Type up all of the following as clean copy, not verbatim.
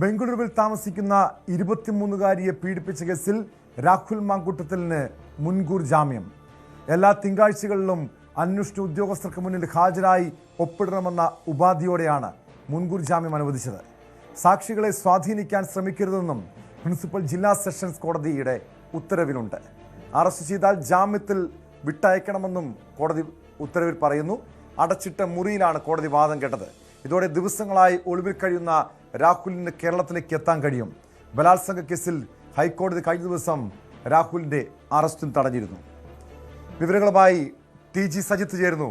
ബംഗളൂരുവിൽ താമസിക്കുന്ന 23-കാരിയെ പീഡിപ്പിച്ച കേസിൽ രാഹുൽ മാങ്കൂട്ടത്തിലിന് മുൻകൂർ ജാമ്യം. എല്ലാ തിങ്കളാഴ്ചകളിലും അന്വേഷണ ഉദ്യോഗസ്ഥർക്ക് മുന്നിൽ ഹാജരായി ഒപ്പിടണമെന്ന ഉപാധിയോടെയാണ് മുൻകൂർ ജാമ്യം അനുവദിച്ചത്. സാക്ഷികളെ സ്വാധീനിക്കാൻ ശ്രമിക്കരുതെന്നും പ്രിൻസിപ്പൽ ജില്ലാ സെഷൻസ് കോടതിയുടെ ഉത്തരവിലുണ്ട്. അറസ്റ്റ് ചെയ്താൽ ജാമ്യത്തിൽ വിട്ടയക്കണമെന്നും കോടതി ഉത്തരവിൽ പറയുന്നു. അടച്ചിട്ട മുറിയിലാണ് കോടതി വാദം കേട്ടത്. ഇതോടെ ദിവസങ്ങളായി ഒളിവിൽ കഴിയുന്ന രാഹുലിന് കേരളത്തിലേക്ക് എത്താൻ കഴിയും. ബലാത്സംഗ കേസിൽ ഹൈക്കോടതി കഴിഞ്ഞ ദിവസം രാഹുലിൻ്റെ അറസ്റ്റും തടഞ്ഞിരുന്നു. വിവരങ്ങളുമായി TG സജിത്ത് ചേരുന്നു.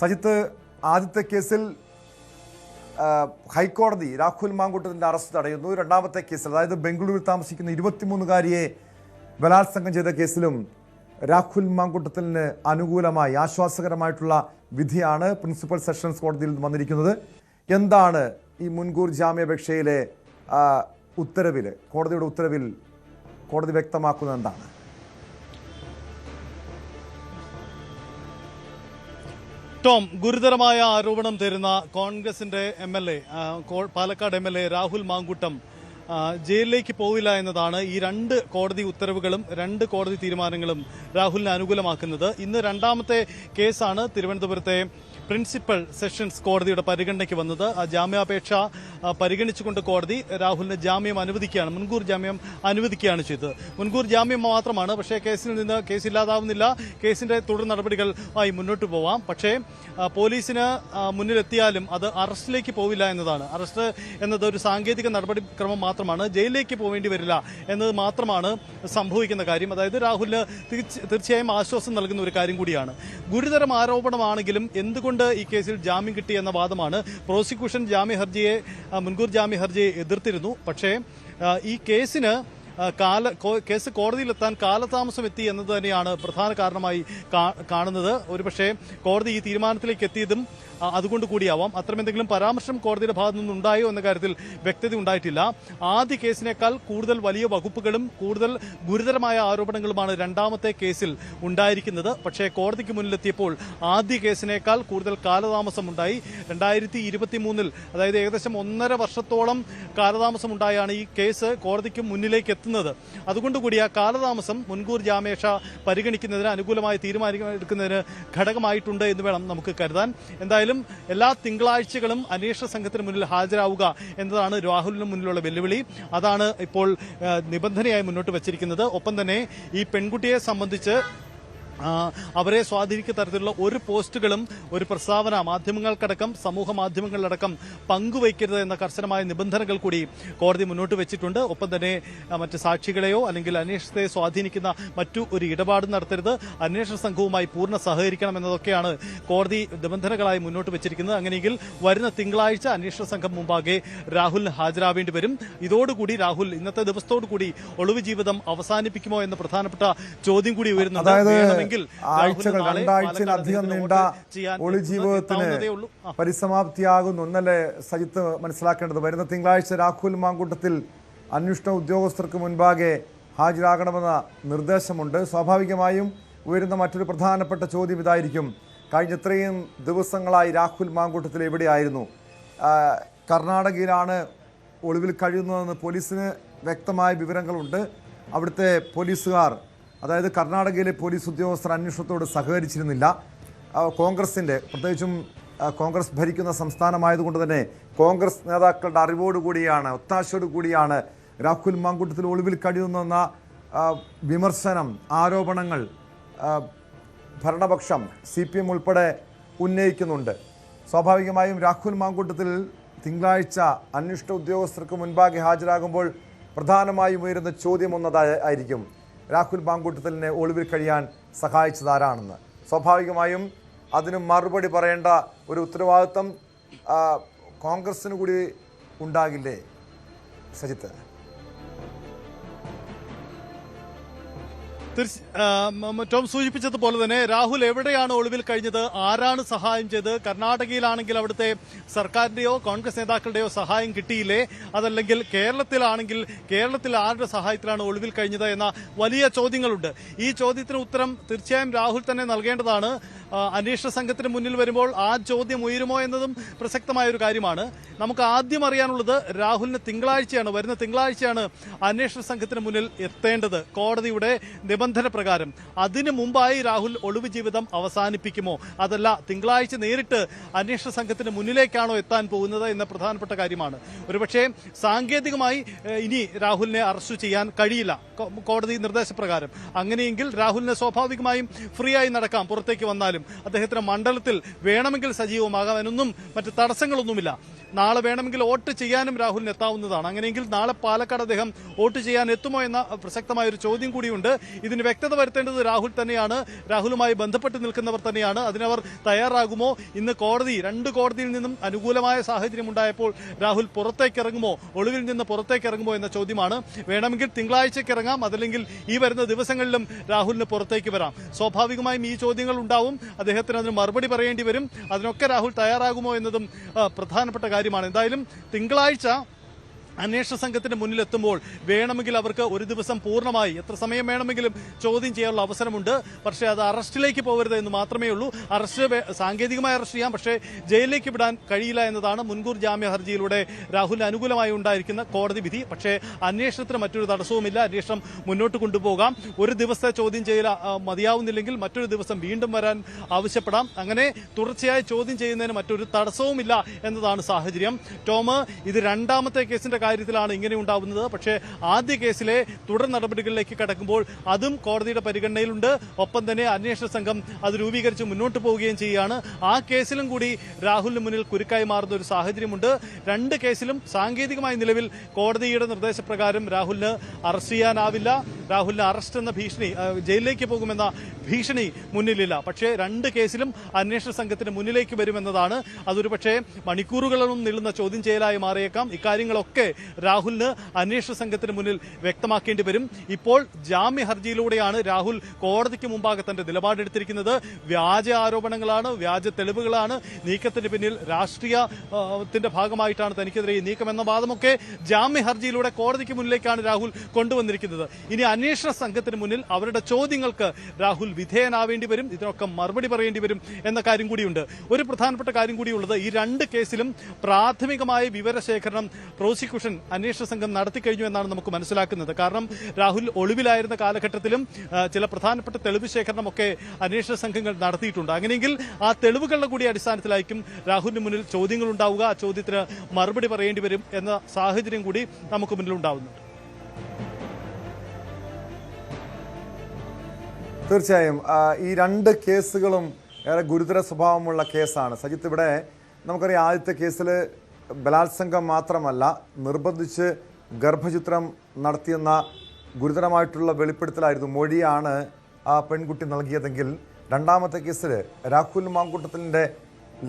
സജിത്ത്, ആദ്യത്തെ കേസിൽ ഹൈക്കോടതി രാഹുൽ മാങ്കൂട്ടത്തിൻ്റെ അറസ്റ്റ് തടയുന്നു. രണ്ടാമത്തെ കേസിൽ, അതായത് ബംഗളൂരുവിൽ താമസിക്കുന്ന 23-കാരിയെ ബലാത്സംഗം ചെയ്ത കേസിലും രാഹുൽ മാങ്കൂട്ടത്തിന് അനുകൂലമായി ആശ്വാസകരമായിട്ടുള്ള വിധിയാണ് പ്രിൻസിപ്പൽ സെഷൻസ് കോടതിയിൽ നിന്ന് വന്നിരിക്കുന്നത്. എന്താണ് ഈ മുൻകൂർ ജാമ്യാപേക്ഷയിലെ ഉത്തരവിൽ, കോടതിയുടെ ഉത്തരവിൽ കോടതി വ്യക്തമാക്കുന്നത് എന്താണ്? ടോം, ഗുരുതരമായ ആരോപണം തരുന്ന കോൺഗ്രസിന്റെ MLA, പാലക്കാട് MLA രാഹുൽ മാങ്കൂട്ടം ജയിലിലേക്ക് പോവില്ല എന്നതാണ് ഈ രണ്ട് കോടതി ഉത്തരവുകളും രണ്ട് കോടതി തീരുമാനങ്ങളും രാഹുലിന് അനുകൂലമാക്കുന്നത്. ഇന്ന് രണ്ടാമത്തെ കേസാണ് തിരുവനന്തപുരത്തെ പ്രിൻസിപ്പൽ സെഷൻസ് കോടതിയുടെ പരിഗണനയ്ക്ക് വന്നത്. ആ ജാമ്യാപേക്ഷ പരിഗണിച്ചുകൊണ്ട് കോടതി രാഹുലിന് ജാമ്യം അനുവദിക്കുകയാണ്, മുൻകൂർ ജാമ്യം അനുവദിക്കുകയാണ് ചെയ്തത്. മുൻകൂർ ജാമ്യം മാത്രമാണ്, പക്ഷേ കേസിൽ നിന്ന് കേസ് ഇല്ലാതാവുന്നില്ല. കേസിന്റെ തുടർ നടപടികൾ ആയി മുന്നോട്ട് പോവാം. പക്ഷേ പോലീസിന് മുന്നിലെത്തിയാലും അത് അറസ്റ്റിലേക്ക് പോവില്ല എന്നതാണ്. അറസ്റ്റ് എന്നത് ഒരു സാങ്കേതിക നടപടിക്രമം മാത്രമാണ്, ജയിലിലേക്ക് പോവേണ്ടി വരില്ല എന്നത് മാത്രമാണ് സംഭവിക്കുന്ന കാര്യം. അതായത് രാഹുലിന് തീർച്ചയായും ആശ്വാസം നൽകുന്ന ഒരു കാര്യം കൂടിയാണ്. ഗുരുതരം ആരോപണമാണെങ്കിലും എന്തുകൊണ്ട് ഈ കേസിൽ ജാമ്യം കിട്ടി എന്ന വാദമാണ്. പ്രോസിക്യൂഷൻ മുൻകൂർ ജാമ്യ ഹർജിയെ എതിർത്തിരുന്നു. പക്ഷേ ഈ കേസിന് കേസ് കോടതിയിലെത്താൻ കാലതാമസം എത്തി എന്നത് തന്നെയാണ് പ്രധാന കാരണമായി കാണുന്നത്. ഒരുപക്ഷെ കോടതി ഈ തീരുമാനത്തിലേക്ക് എത്തിയതും അതുകൊണ്ട് കൂടിയാവാം. അത്തരമെന്തെങ്കിലും പരാമർശം കോടതിയുടെ ഭാഗത്തു നിന്നുണ്ടായോ എന്ന കാര്യത്തിൽ വ്യക്തത ഉണ്ടായിട്ടില്ല. ആദ്യ കേസിനേക്കാൾ കൂടുതൽ വലിയ വകുപ്പുകളും കൂടുതൽ ഗുരുതരമായ ആരോപണങ്ങളുമാണ് രണ്ടാമത്തെ കേസിൽ ഉണ്ടായിരിക്കുന്നത്. പക്ഷേ കോടതിക്ക് മുന്നിലെത്തിയപ്പോൾ ആദ്യ കേസിനേക്കാൾ കൂടുതൽ കാലതാമസം ഉണ്ടായി. 2023-ൽ, അതായത് ഏകദേശം 1.5 വർഷത്തോളം കാലതാമസം ഉണ്ടായാണ് ഈ കേസ് കോടതിക്ക് മുന്നിലേക്ക് എത്തുന്നത്. അതുകൊണ്ടുകൂടി ആ കാലതാമസം മുൻകൂർ ജാമ്യാപേക്ഷ പരിഗണിക്കുന്നതിന് അനുകൂലമായ തീരുമാനമെടുക്കുന്നതിന് ഘടകമായിട്ടുണ്ട് എന്ന് വേണം നമുക്ക് കരുതാൻ. എന്തായാലും എല്ലാ തിങ്കളാഴ്ചകളും അന്വേഷണ സംഘത്തിന് മുന്നിൽ ഹാജരാവുക എന്നതാണ് രാഹുലിന് മുന്നിലുള്ള വെല്ലുവിളി. അതാണ് ഇപ്പോൾ നിബന്ധനയായി മുന്നോട്ട് വച്ചിരിക്കുന്നത്. ഒപ്പം തന്നെ ഈ പെൺകുട്ടിയെ സംബന്ധിച്ച് അവരെ സ്വാധീനിക്കുന്ന തരത്തിലുള്ള ഒരു പോസ്റ്റുകളും ഒരു പ്രസ്താവന മാധ്യമങ്ങൾക്കടക്കം സമൂഹ മാധ്യമങ്ങളിലടക്കം പങ്കുവയ്ക്കരുത് എന്ന കർശനമായ നിബന്ധനകൾ കൂടി കോടതി മുന്നോട്ട് വെച്ചിട്ടുണ്ട്. ഒപ്പം തന്നെ മറ്റ് സാക്ഷികളെയോ അല്ലെങ്കിൽ അന്വേഷണത്തെ സ്വാധീനിക്കുന്ന മറ്റു ഒരു ഇടപാട് നടത്തരുത്, അന്വേഷണ സംഘവുമായി പൂർണ്ണ സഹകരിക്കണം എന്നതൊക്കെയാണ് കോടതി നിബന്ധനകളായി മുന്നോട്ട് വെച്ചിരിക്കുന്നത്. അങ്ങനെയെങ്കിൽ വരുന്ന തിങ്കളാഴ്ച അന്വേഷണ സംഘം മുമ്പാകെ രാഹുലിന് ഹാജരാവേണ്ടി വരും. ഇതോടുകൂടി രാഹുൽ ഇന്നത്തെ ദിവസത്തോടുകൂടി ഒളിവ് ജീവിതം അവസാനിപ്പിക്കുമോ എന്ന പ്രധാനപ്പെട്ട ചോദ്യം കൂടി ഉയരുന്നുണ്ട്. രണ്ടാഴ്ചയിലധികം നീണ്ട ഒളിവ് ജീവിതത്തിന് പരിസമാപ്തിയാകുന്നു എന്നല്ലേ സജിത്ത് മനസ്സിലാക്കേണ്ടത്? വരുന്ന തിങ്കളാഴ്ച രാഹുൽ മാങ്കൂട്ടത്തിൽ അന്വേഷണ ഉദ്യോഗസ്ഥർക്ക് മുൻപാകെ ഹാജരാകണമെന്ന നിർദ്ദേശമുണ്ട്. സ്വാഭാവികമായും ഉയരുന്ന മറ്റൊരു പ്രധാനപ്പെട്ട ചോദ്യം ഇതായിരിക്കും: കഴിഞ്ഞ ഇത്രയും ദിവസങ്ങളായി രാഹുൽ മാങ്കൂട്ടത്തിൽ എവിടെയായിരുന്നു? കർണാടകയിലാണ് ഒളിവിൽ കഴിയുന്നതെന്ന് പോലീസിന് വ്യക്തമായ വിവരങ്ങളുണ്ട്. അവിടുത്തെ പോലീസുകാർ, അതായത് കർണാടകയിലെ പോലീസ് ഉദ്യോഗസ്ഥർ അന്വേഷണത്തോട് സഹകരിച്ചിരുന്നില്ല. കോൺഗ്രസിൻ്റെ, പ്രത്യേകിച്ചും കോൺഗ്രസ് ഭരിക്കുന്ന സംസ്ഥാനമായതുകൊണ്ട് തന്നെ കോൺഗ്രസ് നേതാക്കളുടെ അറിവോടുകൂടിയാണ്, ഒത്താശയോടുകൂടിയാണ് രാഹുൽ മാങ്കൂട്ടത്തിൽ ഒളിവിൽ കഴിയുന്നെന്ന വിമർശനം, ആരോപണങ്ങൾ ഭരണപക്ഷം CPM ഉൾപ്പെടെ ഉന്നയിക്കുന്നുണ്ട്. സ്വാഭാവികമായും രാഹുൽ മാങ്കൂട്ടത്തിൽ തിങ്കളാഴ്ച അന്വേഷണ ഉദ്യോഗസ്ഥർക്ക് മുൻപാകെ ഹാജരാകുമ്പോൾ പ്രധാനമായും ഉയരുന്ന ചോദ്യം ഒന്നതായിരിക്കും: രാഹുൽ മാങ്കൂട്ടത്തിലിനെ ഒളിവിൽ കഴിയാൻ സഹായിച്ചതാരാണെന്ന്. സ്വാഭാവികമായും അതിന് മറുപടി പറയേണ്ട ഒരു ഉത്തരവാദിത്വം കോൺഗ്രസിന് കൂടി ഉണ്ടാകില്ലേ സജിത്ത്? ടോം സൂചിപ്പിച്ചതുപോലെ തന്നെ രാഹുൽ എവിടെയാണ് ഒളിവിൽ കഴിഞ്ഞത്, ആരാണ് സഹായം ചെയ്തത്? കർണാടകയിലാണെങ്കിൽ അവിടുത്തെ സർക്കാരിന്റെയോ കോൺഗ്രസ് നേതാക്കളുടെയോ സഹായം കിട്ടിയില്ലേ? അതല്ലെങ്കിൽ കേരളത്തിലാണെങ്കിൽ കേരളത്തിൽ ആരുടെ സഹായത്തിലാണ് ഒളിവിൽ കഴിഞ്ഞത് എന്ന വലിയ ചോദ്യങ്ങളുണ്ട്. ഈ ചോദ്യത്തിന് ഉത്തരം തീർച്ചയായും രാഹുൽ തന്നെ നൽകേണ്ടതാണ്. അന്വേഷണ സംഘത്തിന് മുന്നിൽ വരുമ്പോൾ ആ ചോദ്യം ഉയരുമോ എന്നതും പ്രസക്തമായ ഒരു കാര്യമാണ്. നമുക്ക് ആദ്യം അറിയാനുള്ളത് രാഹുലിന് വരുന്ന തിങ്കളാഴ്ചയാണ് അന്വേഷണ സംഘത്തിന് മുന്നിൽ എത്തേണ്ടത് കോടതിയുടെ നിബന്ധന പ്രകാരം. അതിനു മുമ്പായി രാഹുൽ ഒളിവ് ജീവിതം അവസാനിപ്പിക്കുമോ, അതല്ല തിങ്കളാഴ്ച നേരിട്ട് അന്വേഷണ സംഘത്തിന് മുന്നിലേക്കാണോ എത്താൻ പോകുന്നത് എന്ന പ്രധാനപ്പെട്ട കാര്യമാണ്. ഒരുപക്ഷെ സാങ്കേതികമായി ഇനി രാഹുലിനെ അറസ്റ്റ് ചെയ്യാൻ കഴിയില്ല കോടതി നിർദ്ദേശപ്രകാരം. അങ്ങനെയെങ്കിൽ രാഹുലിനെ സ്വാഭാവികമായും ഫ്രീ ആയി നടക്കാം. പുറത്തേക്ക് വന്നാലും അദ്ദേഹത്തിന്റെ മണ്ഡലത്തിൽ വേണമെങ്കിൽ സജീവമാകാം. അതിനൊന്നും മറ്റ് തടസ്സങ്ങളൊന്നുമില്ല. നാളെ വേണമെങ്കിൽ വോട്ട് ചെയ്യാനും രാഹുലിന് എത്താവുന്നതാണ്. അങ്ങനെയെങ്കിൽ നാളെ പാലക്കാട് അദ്ദേഹം വോട്ട് ചെയ്യാൻ എത്തുമോ എന്ന പ്രസക്തമായ ഒരു ചോദ്യം കൂടിയുണ്ട്. ഇതിന് വ്യക്തത വരുത്തേണ്ടത് രാഹുൽ തന്നെയാണ്, രാഹുലുമായി ബന്ധപ്പെട്ട് നിൽക്കുന്നവർ തന്നെയാണ്. അതിനവർ തയ്യാറാകുമോ? ഇന്ന് രണ്ട് കോടതിയിൽ നിന്നും അനുകൂലമായ സാഹചര്യം ഉണ്ടായപ്പോൾ രാഹുൽ പുറത്തേക്കിറങ്ങുമോ, ഒളിവിൽ നിന്ന് പുറത്തേക്കിറങ്ങുമോ എന്ന ചോദ്യമാണ്. വേണമെങ്കിൽ തിങ്കളാഴ്ചയ്ക്ക് ഇറങ്ങാം, അതല്ലെങ്കിൽ ഈ വരുന്ന ദിവസങ്ങളിലും രാഹുലിന് പുറത്തേക്ക് വരാം. സ്വാഭാവികമായും ഈ ചോദ്യങ്ങൾ ഉണ്ടാവും. അദ്ദേഹത്തിന് അതിന് മറുപടി പറയേണ്ടി വരും. അതിനൊക്കെ രാഹുൽ തയ്യാറാകുമോ എന്നതും പ്രധാനപ്പെട്ട കാര്യമാണ്. എന്തായാലും തിങ്കളാഴ്ച അന്വേഷണ സംഘത്തിന് മുന്നിലെത്തുമ്പോൾ വേണമെങ്കിൽ അവർക്ക് ഒരു ദിവസം പൂർണ്ണമായി എത്ര സമയം വേണമെങ്കിലും ചോദ്യം ചെയ്യാനുള്ള അവസരമുണ്ട്. പക്ഷേ അത് അറസ്റ്റിലേക്ക് പോകരുത് എന്ന് മാത്രമേ ഉള്ളൂ. സാങ്കേതികമായി അറസ്റ്റ് ചെയ്യാം, പക്ഷേ ജയിലിലേക്ക് വിടാൻ കഴിയില്ല എന്നതാണ് മുൻകൂർ ജാമ്യ ഹർജിയിലൂടെ രാഹുലിന് അനുകൂലമായി ഉണ്ടായിരിക്കുന്ന കോടതി വിധി. പക്ഷേ അന്വേഷണത്തിന് മറ്റൊരു തടസ്സവുമില്ല. അന്വേഷണം മുന്നോട്ട് കൊണ്ടുപോകാം. ഒരു ദിവസത്തെ ചോദ്യം ചെയ്യൽ മതിയാവുന്നില്ലെങ്കിൽ മറ്റൊരു ദിവസം വീണ്ടും വരാൻ ആവശ്യപ്പെടാം. അങ്ങനെ തുടർച്ചയായി ചോദ്യം ചെയ്യുന്നതിന് മറ്റൊരു തടസ്സവുമില്ല എന്നതാണ് സാഹചര്യം. ടോം, ഇത് രണ്ടാമത്തെ കേസിന്റെ കാര്യത്തിലാണ് ഇങ്ങനെ ഉണ്ടാവുന്നത്. പക്ഷേ ആദ്യ കേസിലെ തുടർ നടപടികളിലേക്ക് കടക്കുമ്പോൾ അതും കോടതിയുടെ പരിഗണനയിലുണ്ട്. ഒപ്പം തന്നെ അന്വേഷണ സംഘം അത് രൂപീകരിച്ച് മുന്നോട്ട് പോവുകയും ചെയ്യുകയാണ്. ആ കേസിലും കൂടി രാഹുലിന് മുന്നിൽ കുരുക്കായി മാറുന്ന ഒരു സാഹചര്യമുണ്ട്. രണ്ട് കേസിലും സാങ്കേതികമായ നിലവിൽ കോടതിയുടെ നിർദ്ദേശപ്രകാരം രാഹുലിന് അറസ്റ്റ് ചെയ്യാനാവില്ല. രാഹുലിന് അറസ്റ്റ് എന്ന ഭീഷണി, ജയിലിലേക്ക് പോകുമെന്ന ഭീഷണി മുന്നിലില്ല. പക്ഷേ രണ്ട് കേസിലും അന്വേഷണ സംഘത്തിന് മുന്നിലേക്ക് വരുമെന്നതാണ്. അതൊരു പക്ഷേ മണിക്കൂറുകളൊന്നും നീളുന്ന ചോദ്യം ചെയ്യലായി മാറിയേക്കാം. ഇക്കാര്യങ്ങളൊക്കെ രാഹുലിന് അന്വേഷണ സംഘത്തിന് മുന്നിൽ വ്യക്തമാക്കേണ്ടി വരും. ഇപ്പോൾ ജാമ്യ ഹർജിയിലൂടെയാണ് രാഹുൽ കോടതിക്ക് മുമ്പാകെ തന്റെ നിലപാടെടുത്തിരിക്കുന്നത്. വ്യാജ ആരോപണങ്ങളാണ്, വ്യാജ തെളിവുകളാണ്, നീക്കത്തിന് പിന്നിൽ രാഷ്ട്രീയത്തിന്റെ ഭാഗമായിട്ടാണ് തനിക്കെതിരെ ഈ നീക്കം എന്ന വാദമൊക്കെ ജാമ്യ ഹർജിയിലൂടെ കോടതിക്ക് മുന്നിലേക്കാണ് രാഹുൽ കൊണ്ടുവന്നിരിക്കുന്നത്. ഇനി അന്വേഷണ സംഘത്തിന് മുന്നിൽ അവരുടെ ചോദ്യങ്ങൾക്ക് രാഹുൽ വിധേയനാവേണ്ടി വരും. ഇതിനൊക്കെ മറുപടി പറയേണ്ടി വരും എന്ന കാര്യം കൂടിയുണ്ട്. ഒരു പ്രധാനപ്പെട്ട കാര്യം കൂടിയുള്ളത്, ഈ രണ്ട് കേസിലും പ്രാഥമികമായ വിവരശേഖരണം പ്രോസിക്യൂഷൻ അന്വേഷണ സംഘം നടത്തിക്കഴിഞ്ഞു എന്നാണ് നമുക്ക് മനസ്സിലാക്കുന്നത്. കാരണം രാഹുൽ ഒളിവിലായിരുന്ന കാലഘട്ടത്തിലും ചില പ്രധാനപ്പെട്ട തെളിവ് ശേഖരണമൊക്കെ അന്വേഷണ സംഘങ്ങൾ നടത്തിയിട്ടുണ്ട്. അങ്ങനെയെങ്കിൽ ആ തെളിവുകളുടെ കൂടി അടിസ്ഥാനത്തിലായിരിക്കും രാഹുലിന് മുന്നിൽ ചോദ്യങ്ങൾ ഉണ്ടാവുക. ആ ചോദ്യത്തിന് മറുപടി പറയേണ്ടി വരും എന്ന സാഹചര്യം കൂടി നമുക്ക് മുന്നിൽ ഉണ്ടാവുന്നുണ്ട്. തീർച്ചയായും ഈ രണ്ട് കേസുകളും ഏറെ ഗുരുതര സ്വഭാവമുള്ള കേസാണ്. സജിത്ത്, ഇവിടെ നമുക്കറിയാം ആദ്യത്തെ കേസിൽ ബലാത്സംഗം മാത്രമല്ല, നിർബന്ധിച്ച് ഗർഭചിത്രം നടത്തിയെന്ന ഗുരുതരമായിട്ടുള്ള വെളിപ്പെടുത്തലായിരുന്നു, മൊഴിയാണ് ആ പെൺകുട്ടി നൽകിയതെങ്കിൽ രണ്ടാമത്തെ കേസിൽ രാഹുൽ മാങ്കൂട്ടത്തിൻ്റെ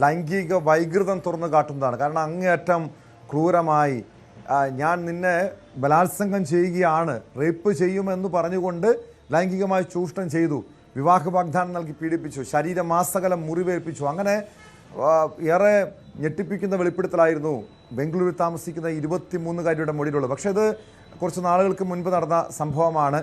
ലൈംഗിക വൈകൃതം തുറന്നു കാട്ടുന്നതാണ്. കാരണം അങ്ങേയറ്റം ക്രൂരമായി ഞാൻ നിന്നെ ബലാത്സംഗം ചെയ്യുകയാണ്, റേപ്പ് ചെയ്യുമെന്ന് പറഞ്ഞുകൊണ്ട് ലൈംഗികമായി ചൂഷണം ചെയ്തു, വിവാഹ വാഗ്ദാനം നൽകി പീഡിപ്പിച്ചു, ശരീരമാസകലം മുറിവേൽപ്പിച്ചു. അങ്ങനെ ഏറെ ഞെട്ടിപ്പിക്കുന്ന വെളിപ്പെടുത്തലായിരുന്നു ബംഗളൂരുവിൽ താമസിക്കുന്ന 23-കാരിയുടെ മൊഴിയിലുള്ളത്. പക്ഷേ ഇത് കുറച്ച് നാളുകൾക്ക് മുൻപ് നടന്ന സംഭവമാണ്.